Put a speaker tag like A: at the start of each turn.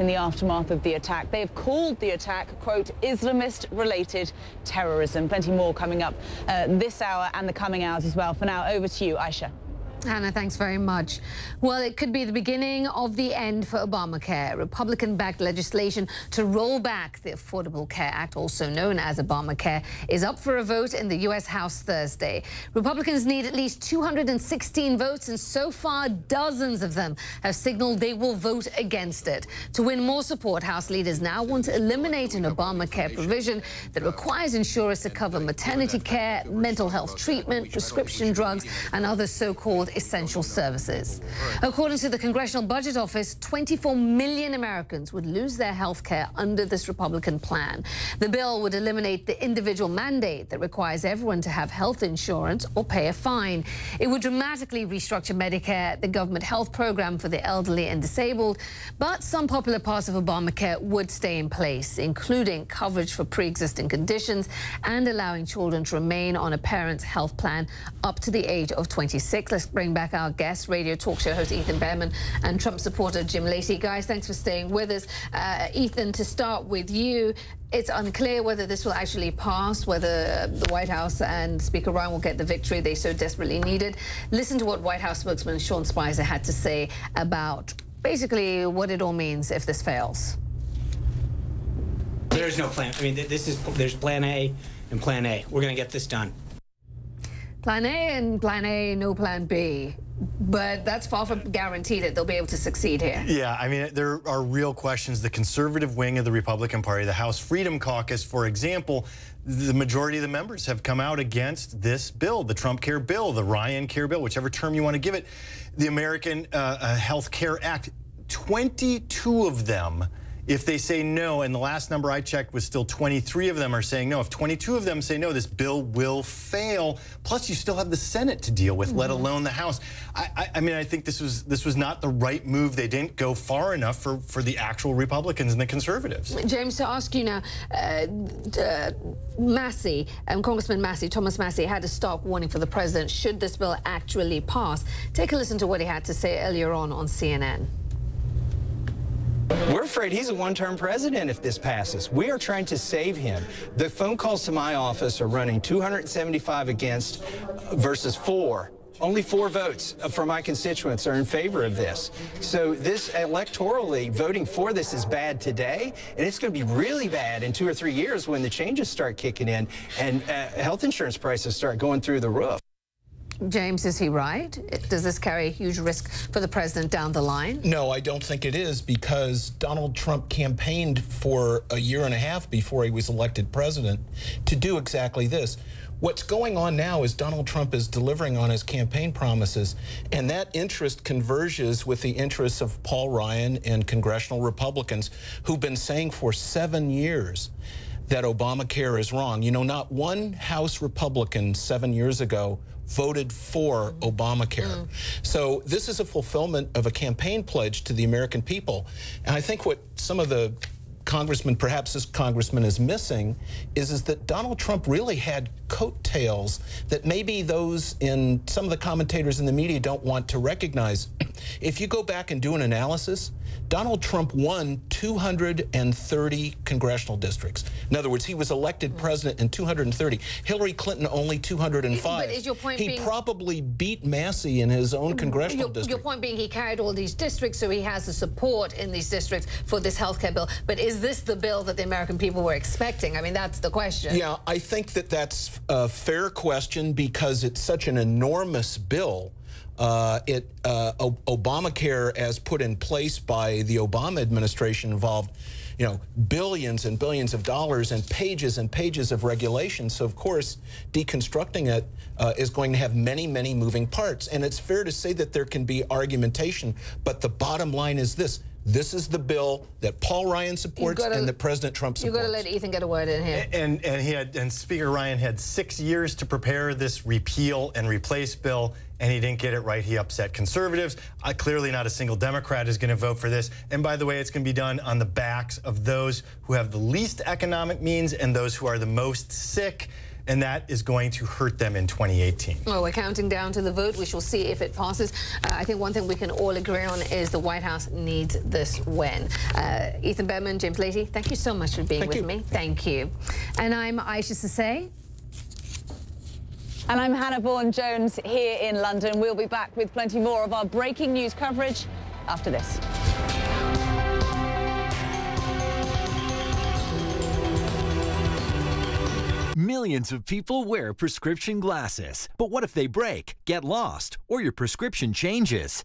A: in the aftermath of the attack. They've called the attack, quote, Islamist-related terrorism. Plenty more coming up this hour and the coming hours as well. For now, over to you, Aisha.
B: Hannah, thanks very much. Well, it could be the beginning of the end for Obamacare. Republican-backed legislation to roll back the Affordable Care Act, also known as Obamacare, is up for a vote in the U.S. House Thursday. Republicans need at least 216 votes, and so far dozens of them have signaled they will vote against it. To win more support, House leaders now want to eliminate an Obamacare provision that requires insurers to cover maternity care, mental health treatment, prescription drugs, and other so-called essential services. According to the Congressional Budget Office, 24 million Americans would lose their health care under this Republican plan. The bill would eliminate the individual mandate that requires everyone to have health insurance or pay a fine. It would dramatically restructure Medicare, the government health program for the elderly and disabled, but some popular parts of Obamacare would stay in place, including coverage for pre-existing conditions and allowing children to remain on a parent's health plan up to the age of 26. Let's bring back our guest, radio talk show host Ethan Behrman and Trump supporter Jim Lacy. Guys, thanks for staying with us. Ethan, to start with you, it's unclear whether this will actually pass, whether the White House and Speaker Ryan will get the victory they so desperately needed. Listen to what White House spokesman Sean Spicer had to say about basically what it all means if this fails.
C: There's no plan. I mean, there's plan A and plan A. We're going to get this done.
B: Plan A and plan A, no plan B. But that's far from guaranteed that they'll be able to succeed here.
D: Yeah, I mean, there are real questions. The conservative wing of the Republican Party, the House Freedom Caucus, for example, the majority of the members have come out against this bill, the Trump Care Bill, the Ryan Care Bill, whichever term you want to give it, the American Health Care Act. 22 of them, if they say no, and the last number I checked was still 23 of them are saying no. If 22 of them say no, this bill will fail. Plus, you still have the Senate to deal with, let alone the House. I mean, I think this was not the right move. They didn't go far enough for the actual Republicans and the conservatives.
B: James, to ask you now, Massey, Congressman Massey, Thomas Massey, had a stark warning for the president should this bill actually pass. Take a listen to what he had to say earlier on CNN.
E: We're afraid he's a one-term president if this passes. We are trying to save him. The phone calls to my office are running 275 against versus 4. Only 4 votes from my constituents are in favor of this. So this electorally, voting for this is bad today, and it's going to be really bad in 2 or 3 years when the changes start kicking in and health insurance prices start going through the roof.
B: James, is he right? Does this carry a huge risk for the president down the line?
F: No, I don't think it is, because Donald Trump campaigned for a year and a half before he was elected president to do exactly this. What's going on now is Donald Trump is delivering on his campaign promises, and that interest converges with the interests of Paul Ryan and congressional Republicans who've been saying for 7 years that Obamacare is wrong. You know, not one House Republican 7 years ago voted for Obamacare. So this is a fulfillment of a campaign pledge to the American people. And I think what some of the congressman, perhaps this congressman, is missing is that Donald Trump really had coattails that maybe those in some of the commentators in the media don't want to recognize. If you go back and do an analysis, Donald Trump won 230 congressional districts. In other words, he was elected president in 230. Hillary Clinton only 205.
B: But is your point
F: he probably beat Massey in his own congressional district.
B: Your point being he carried all these districts, so he has the support in these districts for this health care bill. But is this the bill that the American people were expecting? I mean, that's the question.
F: Yeah, I think that that's a fair question because it's such an enormous bill. Obamacare, as put in place by the Obama administration, involved, you know, billions and billions of dollars and pages of regulations. So, of course, deconstructing it is going to have many, many moving parts. And it's fair to say that there can be argumentation, but the bottom line is this. This is the bill that Paul Ryan supports and that President Trump supports.
B: You've got to let Ethan get a word in here.
D: And Speaker Ryan had 6 years to prepare this repeal and replace bill, and he didn't get it right. He upset conservatives. Clearly not a single Democrat is going to vote for this. And by the way, it's going to be done on the backs of those who have the least economic means and those who are the most sick. and that is going to hurt them in 2018.
B: Well, we're counting down to the vote. We shall see if it passes. I think one thing we can all agree on is the White House needs this win. Ethan Berman, James Lacy, thank you so much for being with me. Thank you. And I'm Aisha Sasay.
A: And I'm Hannah Vaughan-Jones here in London. We'll be back with plenty more of our breaking news coverage after this.
G: Millions of people wear prescription glasses. But what if they break, get lost, or your prescription changes?